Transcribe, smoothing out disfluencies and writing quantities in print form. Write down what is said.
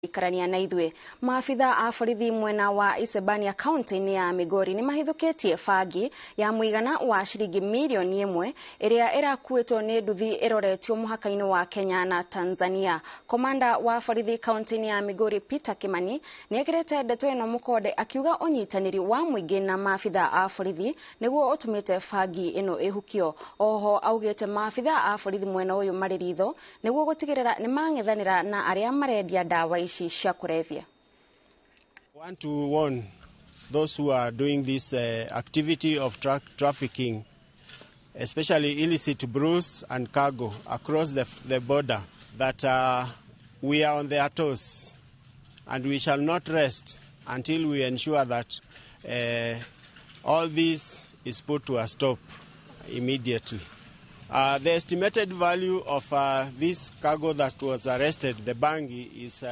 Ikarania na ithwe maabitha a borithi mwena wa Isebania kaunti-inĩ ya Migori ni mahithukĩtie Bangi ya mũigana wa shilingi mirioni ĩmwe ĩrĩa ĩrakuĩtwo nĩ nduthi ĩroretio mũhaka-inĩ wa Kenya na Tanzania. Komanda wa borithi kaunti-inĩ ya Migori Peter Kimani nĩ ekĩrĩte ndeto ĩno mũkonde akiuga ũnyitanĩri wa mũingĩ na maabitha a borithi nĩguo ũtũmĩte Bangi ĩno ĩhukio. Oho augĩte maabitha a borithi mwena ũyũ marĩ ritho nĩguo gũtigĩrĩra nĩ mang'ethanĩra na arĩa marendia ndawa ici. I want to warn those who are doing this activity of trafficking, especially illicit brews and cargo across the border, that we are on their toes and we shall not rest until we ensure that all this is put to a stop immediately. The estimated value of this cargo that was arrested, the Bangi, is